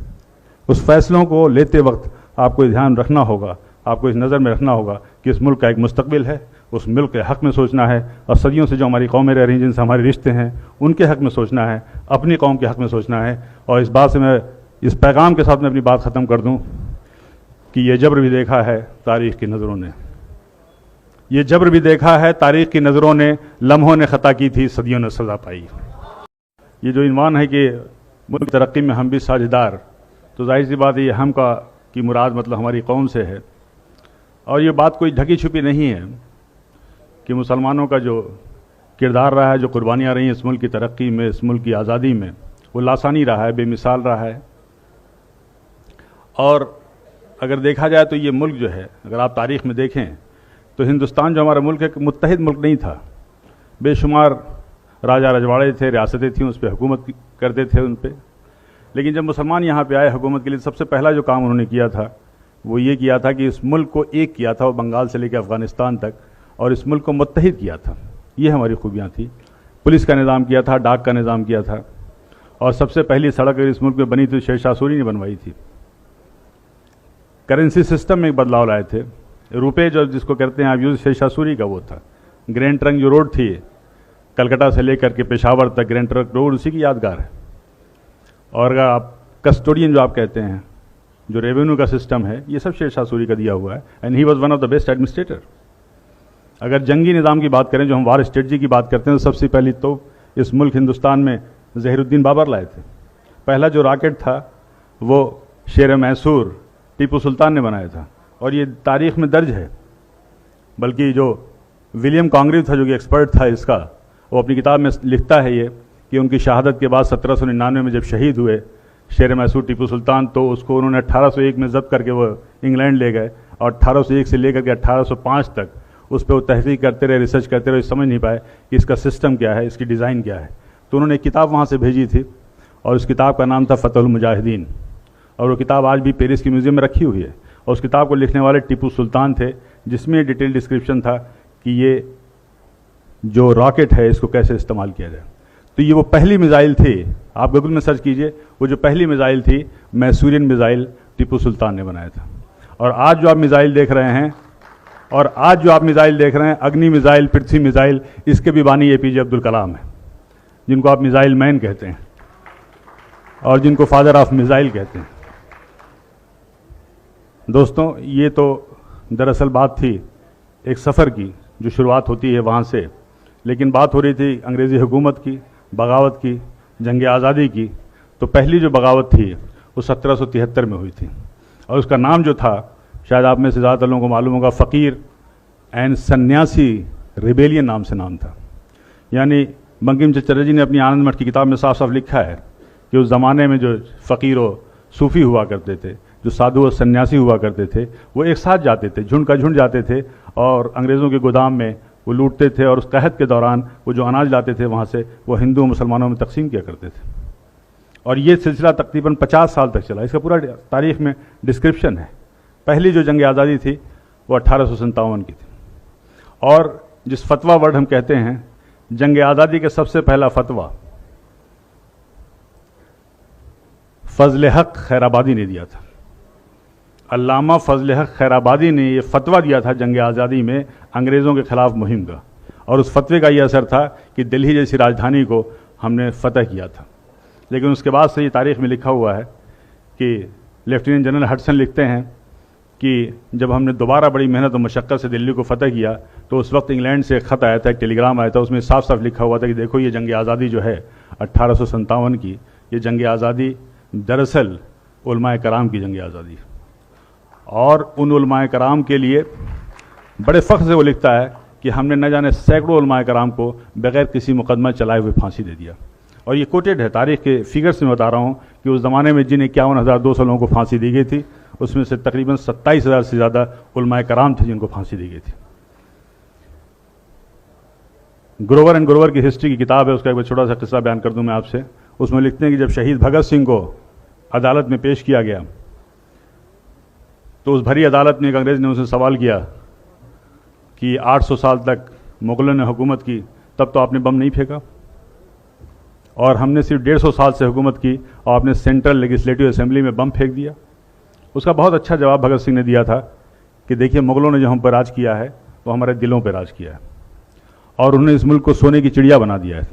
उस फैसलों को लेते वक्त आपको ध्यान रखना होगा, आपको इस नज़र में रखना होगा कि इस मुल्क का एक मुस्तकबिल है, उस मुल्क के हक़ में सोचना है, और सदियों से जो हमारी कौमें रह रही हैं, जिनसे हमारे रिश्ते हैं, उनके हक़ में सोचना है, अपनी कौम के हक़ में सोचना है। और इस बात से मैं, इस पैगाम के साथ मैं अपनी बात ख़त्म कर दूँ कि ये जबर भी देखा है तारीख़ की नज़रों ने, ये जबर भी देखा है तारीख़ की नज़रों ने, लम्हों ने ख़ता की थी, सदियों ने सज़ा पाई। ये जो इन्वान है कि मुल्क की तरक्की में हम भी साझेदार, तो जाहिर सी बात है ये हम का की मुराद मतलब हमारी कौम से है। और ये बात कोई ढकी छुपी नहीं है कि मुसलमानों का जो किरदार रहा है, जो कुर्बानियाँ रही हैं इस मुल्क की तरक्की में, इस मुल्क की आज़ादी में, वो लासानी रहा है, बेमिसाल रहा है। और अगर देखा जाए तो ये मुल्क जो है, अगर आप तारीख़ में देखें तो हिंदुस्तान जो हमारा मुल्क है, मुत्तहिद मुल्क नहीं था। बेशुमार राजा रजवाड़े थे, रियासतें थीं, उस पर हुकूमत करते थे उन पर। लेकिन जब मुसलमान यहाँ पे आए हुकूमत के लिए, सबसे पहला जो काम उन्होंने किया था वो ये किया था कि इस मुल्क को एक किया था, वो बंगाल से लेकर अफ़गानिस्तान तक, और इस मुल्क को मुत्तहिद किया था। ये हमारी खूबियाँ थी। पुलिस का निज़ाम किया था, डाक का निज़ाम किया था, और सबसे पहली सड़क इस मुल्क में बनी थी शेर शाह सूरी ने बनवाई थी। करेंसी सिस्टम में एक बदलाव लाए थे। रुपये जो जिसको कहते हैं आप यूज़, शेर शाह सूरी का वो था। ग्रैंड ट्रंक जो रोड थी कलकत्ता से लेकर के पेशावर तक, ग्रैंड ट्रंक रोड उसी की यादगार है। और अगर आप कस्टोडियन जो आप कहते हैं, जो रेवेन्यू का सिस्टम है, ये सब शेर शाह सूरी का दिया हुआ है। And he was one of the best administrator. अगर जंगी निज़ाम की बात करें, जो हम वार स्ट्रेटजी की बात करते हैं, तो सबसे पहली तो इस मुल्क हिंदुस्तान में ज़हीरुद्दीन बाबर लाए थे। पहला जो रॉकेट था वो शेर मैसूर टीपू सुल्तान ने बनाया था, और ये तारीख़ में दर्ज है। बल्कि जो विलियम कॉन्ग्रीव था, जो कि एक्सपर्ट था इसका, वो अपनी किताब में लिखता है ये कि उनकी शहादत के बाद 1799 में जब शहीद हुए शेर मैसूर टीपू सुल्तान, तो उसको उन्होंने 1801 में ज़ब्त करके वो इंग्लैंड ले गए, और 1801 से लेकर के 1805 तक उस पर वो तहकीक करते रहे, रिसर्च करते रहे, समझ नहीं पाए कि इसका सिस्टम क्या है, इसकी डिज़ाइन क्या है। तो उन्होंने एक किताब वहाँ से भेजी थी, और उस किताब का नाम था फ़तहुल मुजाहिदीन, और वो किताब आज भी पेरिस की म्यूज़ियम में रखी हुई है। और उस किताब को लिखने वाले टीपू सुल्तान थे, जिसमें डिटेल डिस्क्रिप्शन था कि ये जो रॉकेट है इसको कैसे इस्तेमाल किया जाए। तो ये वो पहली मिसाइल थी, आप गूगल में सर्च कीजिए, वो जो पहली मिसाइल थी मैसूरियन मिसाइल टीपू सुल्तान ने बनाया था। और आज जो आप मिसाइल देख रहे हैं, अग्नि मिसाइल, पृथ्वी मिसाइल, इसके भी बानी APJ अब्दुल कलाम है, जिनको आप मिसाइल मैन कहते हैं, और जिनको फादर ऑफ मिसाइल कहते हैं। दोस्तों, ये तो दरअसल बात थी एक सफ़र की, जो शुरुआत होती है वहाँ से, लेकिन बात हो रही थी अंग्रेज़ी हुकूमत की, बगावत की, जंग आज़ादी की। तो पहली जो बगावत थी वो 1773 में हुई थी, और उसका नाम जो था, शायद आप में से ज़्यादातर लोगों को मालूम होगा, फ़कीर एंड सन्यासी रिबेलियन नाम से नाम था। यानी बंकिम चंद्र चटर्जी ने अपनी आनंद मठ की किताब में साफ साफ लिखा है कि उस ज़माने में जो फ़कीर और सूफ़ी हुआ करते थे, जो साधु और सन्यासी हुआ करते थे, वो एक साथ जाते थे, झुंड का झुंड जाते थे, और अंग्रेज़ों के गोदाम में वो लूटते थे, और उस कहत के दौरान वो जो अनाज लाते थे वहाँ से, वो हिंदू मुसलमानों में तकसीम किया करते थे। और ये सिलसिला तकरीबन 50 साल तक चला। इसका पूरा तारीख़ में डिस्क्रिप्शन है। पहली जो जंग आज़ादी थी वो 1857 की थी। और जिस फतवा वर्ड हम कहते हैं, जंग आज़ादी के सबसे पहला फतवा फजल हक खैराबादी ने दिया था। अल्लामा फजल हक खैराबादी ने ये फतवा दिया था जंग आज़ादी में अंग्रेज़ों के ख़िलाफ़ मुहिम का, और उस फतवे का ये असर था कि दिल्ली जैसी राजधानी को हमने फ़तह किया था। लेकिन उसके बाद से ये तारीख़ में लिखा हुआ है कि लेफ्टिनेंट जनरल हडसन लिखते हैं कि जब हमने दोबारा बड़ी मेहनत और मशक्क़त से दिल्ली को फ़तह किया, तो उस वक्त इंग्लैंड से एक ख़त आया था, एक टेलीग्राम आया था, उसमें साफ साफ लिखा हुआ था कि देखो ये जंग आज़ादी जो है 1857 की, ये जंग आज़ादी दरअसल उलमाए कराम की जंग आज़ादी, और उन उलमाए कराम के लिए बड़े फ़ख्र से वो लिखता है कि हमने न जाने सैकड़ों उलमाए कराम को बग़ैर किसी मुकदमा चलाए हुए फांसी दे दिया। और ये कोटेड है, तारीख़ के फिगर्स में बता रहा हूँ कि उस ज़माने में जिन 51,200 लोगों को फांसी दी गई थी, उसमें से तकरीबन 27,000 से ज़्यादा उलमाए कराम थे जिनको फांसी दी गई थी। ग्रोवर एंड ग्रोवर की हिस्ट्री की किताब है, उसका एक छोटा सा किस्सा बयान कर दूं मैं आपसे। उसमें लिखते हैं कि जब शहीद भगत सिंह को अदालत में पेश किया गया, तो उस भरी अदालत में एक अंग्रेज़ ने उनसे सवाल किया कि 800 साल तक मुग़लों ने हुकूमत की तब तो आपने बम नहीं फेंका, और हमने सिर्फ 150 साल से हुकूमत की और आपने सेंट्रल लेजिस्लेटिव असेंबली में बम फेंक दिया। उसका बहुत अच्छा जवाब भगत सिंह ने दिया था कि देखिए, मुग़लों ने जो हम पर राज किया है वो हमारे दिलों पर राज किया है, और उन्होंने इस मुल्क को सोने की चिड़िया बना दिया है,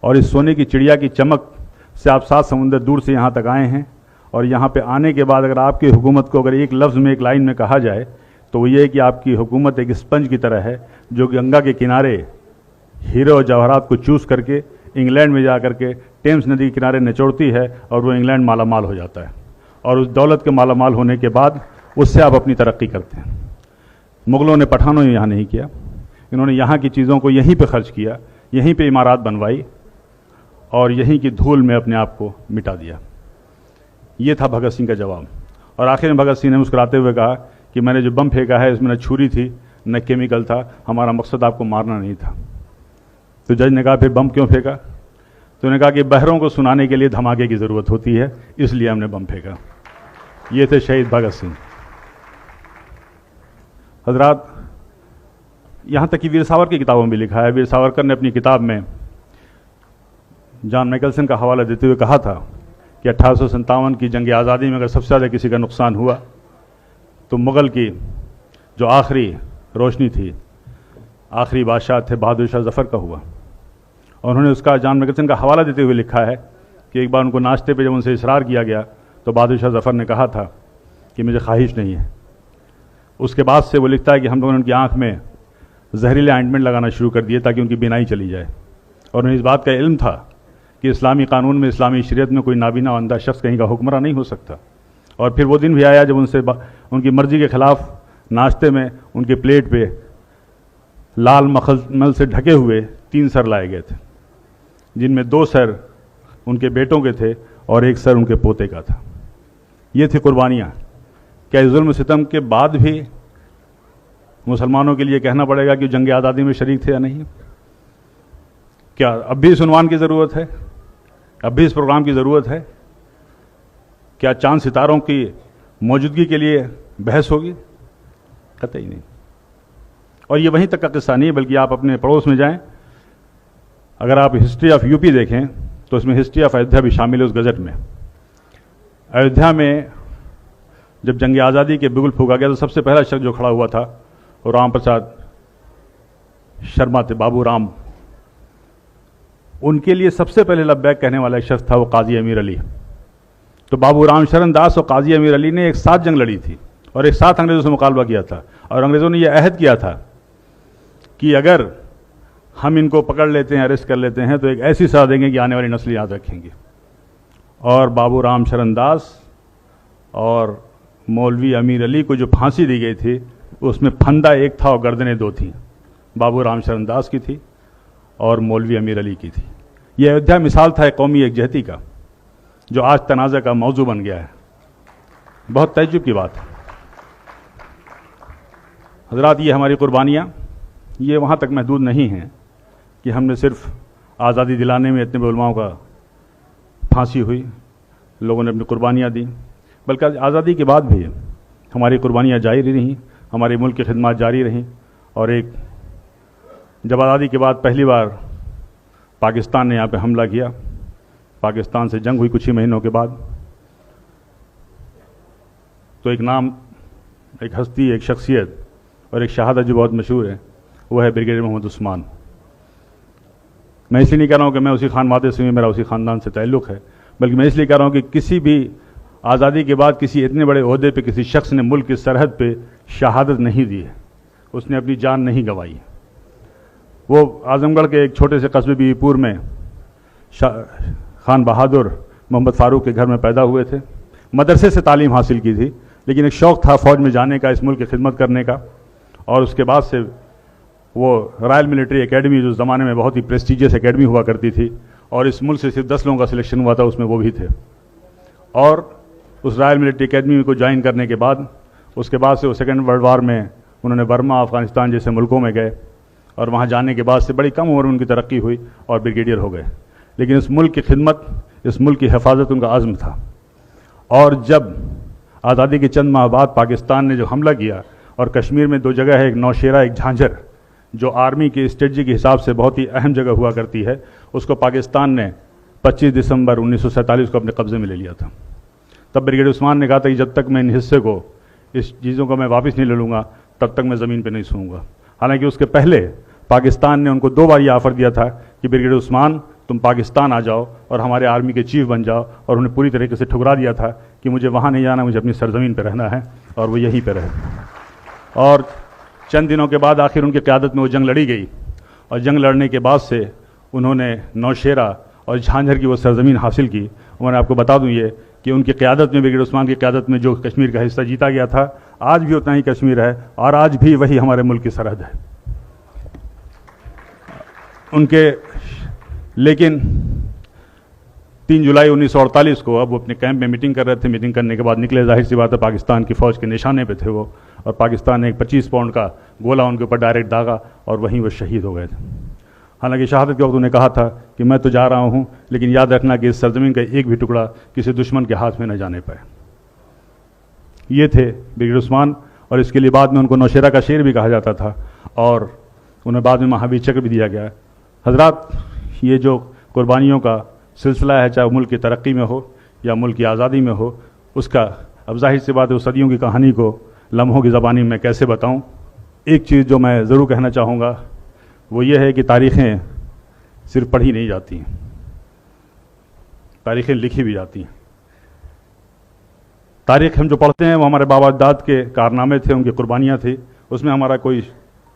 और इस सोने की चिड़िया की चमक से आप 7 समुंदर दूर से यहाँ तक आए हैं। और यहाँ पे आने के बाद अगर आपकी हुकूमत को अगर एक लफ्ज़ में, एक लाइन में कहा जाए तो वो ये है कि आपकी हुकूमत एक स्पंज की तरह है जो गंगा के किनारे हीरे और जवाहरात को चूस करके इंग्लैंड में जा करके टेम्स नदी के किनारे निचोड़ती है, और वो इंग्लैंड मालामाल हो जाता है, और उस दौलत के मालामाल होने के बाद उससे आप अपनी तरक्की करते हैं। मुग़लों ने, पठानों ने यहाँ नहीं किया, इन्होंने यहाँ की चीज़ों को यहीं पे खर्च किया, यहीं पे इमारत बनवाई और यहीं की धूल में अपने आप को मिटा दिया। ये था भगत सिंह का जवाब। और आखिर में भगत सिंह ने मुस्कुराते हुए कहा कि मैंने जो बम फेंका है इसमें न छुरी थी न केमिकल था, हमारा मकसद आपको मारना नहीं था। तो जज ने कहा फिर बम क्यों फेंका? तो उन्होंने कहा कि बहरों को सुनाने के लिए धमाके की ज़रूरत होती है, इसलिए हमने बम फेंका। ये थे शहीद भगत सिंह। हजरात, यहाँ तक कि वीर सावरकर की किताबों में भी लिखा है। वीर सावरकर ने अपनी किताब में जॉन मैकलसन का हवाला देते हुए कहा था कि 1857 की जंग आज़ादी में अगर सबसे ज़्यादा किसी का नुकसान हुआ तो मुग़ल की जो आखिरी रोशनी थी, आखिरी बादशाह थे बहादुर शाह जफ़र का हुआ। और उन्होंने उसका जॉन मैकलसन का हवाला देते हुए लिखा है कि एक बार उनको नाश्ते पे जब उनसे इसरार किया गया तो बहादुर शाह जफ़र ने कहा था कि मुझे ख्वाहिश नहीं है। उसके बाद से वो लिखता है कि हम लोगों ने उनकी आँख में जहरीले ऑइंटमेंट लगाना शुरू कर दिए ताकि उनकी बीनाई चली जाए। और उन्हें इस बात का इल्म था कि इस्लामी कानून में, इस्लामी शरीयत में कोई नाबीना अंधा शख्स कहीं का हुक्मरान नहीं हो सकता। और फिर वो दिन भी आया जब उनसे उनकी मर्जी के ख़िलाफ़ नाश्ते में उनके प्लेट पे लाल मखमल से ढके हुए 3 सर लाए गए थे, जिनमें 2 सर उनके बेटों के थे और 1 सर उनके पोते का था। ये थी कुर्बानियाँ। क्या इस जुल्म सितम के बाद भी मुसलमानों के लिए कहना पड़ेगा कि जंग आज़ादी में शरीक थे या नहीं? क्या अब भी इस उन्वान की ज़रूरत है? अब भी इस प्रोग्राम की ज़रूरत है? क्या चांद सितारों की मौजूदगी के लिए बहस होगी? कतई नहीं। और ये वहीं तक का किस्सा नहीं है, बल्कि आप अपने पड़ोस में जाएं, अगर आप हिस्ट्री ऑफ यूपी देखें तो इसमें हिस्ट्री ऑफ अयोध्या भी शामिल है उस गज़ट में। अयोध्या में जब जंग आज़ादी के बिगुल फूका गया तो सबसे पहला शख्स जो खड़ा हुआ था वो राम प्रसाद शर्मा थे, बाबू राम। उनके लिए सबसे पहले लब्बैक कहने वाला एक शख्स था वो काजी अमीर अली। तो बाबू राम शरण दास और काजी अमीर अली ने एक साथ जंग लड़ी थी और एक साथ अंग्रेज़ों से मुकाबला किया था, और अंग्रेज़ों ने यह अहद किया था कि अगर हम इनको पकड़ लेते हैं, अरेस्ट कर लेते हैं, तो एक ऐसी सज़ा देंगे कि आने वाली नस्ल याद रखेंगी। और बाबू राम शरण दास और मौलवी अमीर अली को जो फांसी दी गई थी उसमें फंदा एक था और गर्दनें 2 थीं। बाबू राम शरण दास की थी और मौलवी अमीर अली की थी। यह अयोध्या मिसाल था एक कौमी एकजहती का, जो आज तनाज़ा का मौजू बन गया है। बहुत तअज्जुब की बात है हज़रात। ये हमारी कुर्बानियाँ ये वहाँ तक महदूद नहीं हैं कि हमने सिर्फ आज़ादी दिलाने में इतने उलमाओं का फांसी हुई, लोगों ने अपनी कुर्बानियाँ दी, बल्कि आज़ादी के बाद भी हमारी कुर्बानियाँ जारी रहीं, हमारे मुल्क की खिदमत जारी रहीं। और एक जब आज़ादी के बाद पहली बार पाकिस्तान ने यहाँ पे हमला किया, पाकिस्तान से जंग हुई कुछ ही महीनों के बाद, तो एक नाम, एक हस्ती, एक शख्सियत और एक शहादत जो बहुत मशहूर है वो है ब्रिगेडियर मोहम्मद उस्मान। मैं इसलिए नहीं कह रहा हूँ कि मैं उसी खानवादे से हूँ, मेरा उसी ख़ानदान से ताल्लुक़ है, बल्कि मैं इसलिए कह रहा हूँ कि किसी भी आज़ादी के बाद किसी इतने बड़े ओहदे पे किसी शख्स ने मुल्क की सरहद पे शहादत नहीं दी है, उसने अपनी जान नहीं गंवाई। वो आज़मगढ़ के एक छोटे से कस्बे बीवीपुर में खान बहादुर मोहम्मद फ़ारूक के घर में पैदा हुए थे। मदरसे से तालीम हासिल की थी, लेकिन एक शौक़ था फ़ौज में जाने का, इस मुल्क की खिदमत करने का। और उसके बाद से वो रॉयल मिलिट्री एकेडमी, जो ज़माने में बहुत ही प्रेस्टिजियस एकेडमी हुआ करती थी, और इस मुल्क से सिर्फ 10 लोगों का सिलेक्शन हुआ था, उसमें वो भी थे। और उस रॉयल मिलिट्री एकेडमी को ज्वाइन करने के बाद उसके बाद से वो सेकेंड वर्ल्ड वार में उन्होंने बर्मा, अफ़गानिस्तान जैसे मुल्कों में गए, और वहाँ जाने के बाद से बड़ी कम उम्र में उनकी तरक्की हुई और ब्रिगेडियर हो गए। लेकिन इस मुल्क की खिदमत, इस मुल्क की हिफाजत उनका आज़म था। और जब आज़ादी के चंद माह बाद पाकिस्तान ने जो हमला किया, और कश्मीर में 2 जगह है, एक नौशेरा, एक झांझर, जो आर्मी की स्ट्रेटजी के हिसाब से बहुत ही अहम जगह हुआ करती है, उसको पाकिस्तान ने 25 दिसंबर 1947 को अपने कब्जे में ले लिया था। तब ब्रिगेडियर उस्मान ने कहा था कि जब तक मैं इन हिस्से को, इस चीज़ों को मैं वापस नहीं ले लूँगा, तब तक मैं ज़मीन पे नहीं सोऊंगा। हालांकि उसके पहले पाकिस्तान ने उनको 2 बार ये ऑफ़र दिया था कि ब्रिगेडियर उस्मान तुम पाकिस्तान आ जाओ और हमारे आर्मी के चीफ बन जाओ, और उन्हें पूरी तरीके से ठुकरा दिया था कि मुझे वहाँ नहीं जाना, मुझे अपनी सरजमीन पर रहना है, और वो यहीं पर रहे। और चंद दिनों के बाद आखिर उनकी क़यादत में वो जंग लड़ी गई, और जंग लड़ने के बाद से उन्होंने नौशेरा और झांझर की वो सरजमीन हासिल की। और मैं आपको बता दूं ये कि उनकी क़यादत में, ब्रिगेडियर उस्मान की क़यादत में जो कश्मीर का हिस्सा जीता गया था, आज भी उतना ही कश्मीर है और आज भी वही हमारे मुल्क की सरहद है उनके। लेकिन 3 जुलाई 1948 को अब वो अपने कैंप में मीटिंग कर रहे थे। मीटिंग करने के बाद निकले, जाहिर सी बात है पाकिस्तान की फ़ौज के निशाने पे थे वो, और पाकिस्तान ने एक 25 पाउंड का गोला उनके ऊपर डायरेक्ट दागा और वहीं वो शहीद हो गए थे। हालांकि शहादत के वक्त उन्हें कहा था कि मैं तो जा रहा हूँ, लेकिन याद रखना कि इस सरजमीन का एक भी टुकड़ा किसी दुश्मन के हाथ में न जाने पाए। ये थे ब्रिगेडियर उस्मान, और इसके लिए बाद में उनको नौशेरा का शेर भी कहा जाता था, और उन्हें बाद में महावीर चक्र भी दिया गया। हजरात, ये जो कुर्बानियों का सिलसिला है, चाहे मुल्क की तरक्की में हो या मुल्क की आज़ादी में हो, उसका अब जाहिर सी बात है उस सदियों की कहानी को लम्हों की ज़बानी में कैसे बताऊं। एक चीज़ जो मैं ज़रूर कहना चाहूँगा वो ये है कि तारीख़ें सिर्फ पढ़ी नहीं जाती हैं, तारीख़ें लिखी भी जाती हैं। तारीख़ हम जो पढ़ते हैं वो हमारे बाबा अजदाद के कारनामे थे, उनकी कुर्बानियाँ थी, उसमें हमारा कोई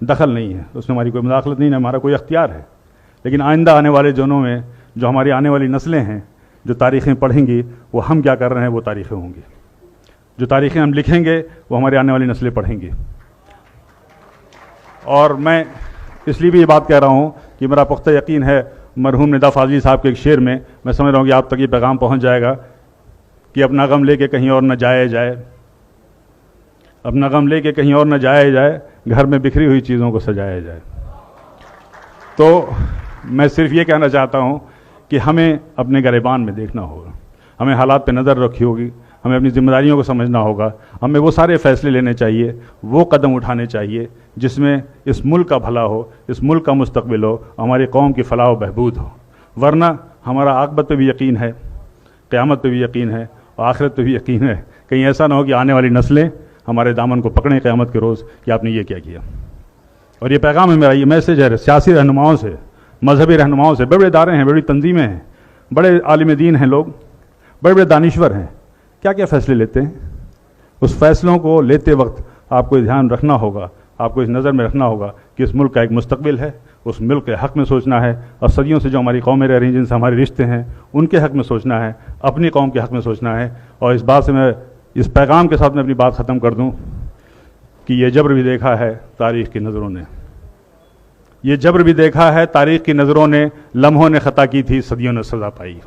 दखल नहीं है, उसमें हमारी कोई मुदाखलत नहीं है, हमारा कोई अख्तियार है। लेकिन आइंदा आने वाले दिनों में जो हमारी आने वाली नस्लें हैं, जो तारीख़ें पढ़ेंगी, वो हम क्या कर रहे हैं वो तारीख़ें होंगी। जो तारीख़ें हम लिखेंगे वो हमारी आने वाली नस्लें पढ़ेंगी। और मैं इसलिए भी ये बात कह रहा हूँ कि मेरा पुख्ता यकीन है मरहूम निदा फाज़ली साहब के एक शेर में, मैं समझ रहा हूँ कि आप तक ये पैगाम पहुँच जाएगा कि अपना गम लेके कहीं और न जाया जाए, अपना गम लेके कहीं और न जाया जाए, घर में बिखरी हुई चीज़ों को सजाया जाए। तो मैं सिर्फ ये कहना चाहता हूँ कि हमें अपने गिरबान में देखना होगा, हमें हालात पे नज़र रखी होगी, हमें अपनी जिम्मेदारियों को समझना होगा, हमें वो सारे फ़ैसले लेने चाहिए, वो कदम उठाने चाहिए जिसमें इस मुल्क का भला हो, इस मुल्क का मुस्तकबिल हो, हमारी कौम की फलाह व बहबूद हो। वरना हमारा आक़िबत पे भी यकीन है, क़यामत पे भी यकीन है, और आखिरत पे भी यकीन है। कहीं ऐसा ना हो कि आने वाली नस्लें हमारे दामन को पकड़ें क़यामत के रोज़ कि आपने ये क्या किया। और ये पैगाम है मेरा, ये मैसेज है सियासी रहनुमाओं से, मजहबी रहनुमाओं से। बड़े बड़े इदारे हैं, बड़ी तंजीमें हैं, बड़े आलिम दीन हैं लोग, बड़े बड़े दानिश्वर हैं, क्या क्या फ़ैसले लेते हैं। उस फैसलों को लेते वक्त आपको ध्यान रखना होगा, आपको इस नज़र में रखना होगा कि इस मुल्क का एक मुस्तकबिल है, उस मुल्क के हक़ में सोचना है, और सदियों से जो हमारी कौमें रह रही हैं, जिनसे हमारे रिश्ते हैं, उनके हक़ में सोचना है, अपनी कौम के हक़ में सोचना है। और इस बात से मैं, इस पैगाम के साथ मैं अपनी बात ख़त्म कर दूँ कि ये जबर भी देखा है तारीख़ की नज़रों ने, ये जबर भी देखा है तारीख़ की नज़रों ने, लम्हों ने ख़ता की थी, सदियों ने सज़ा पाई।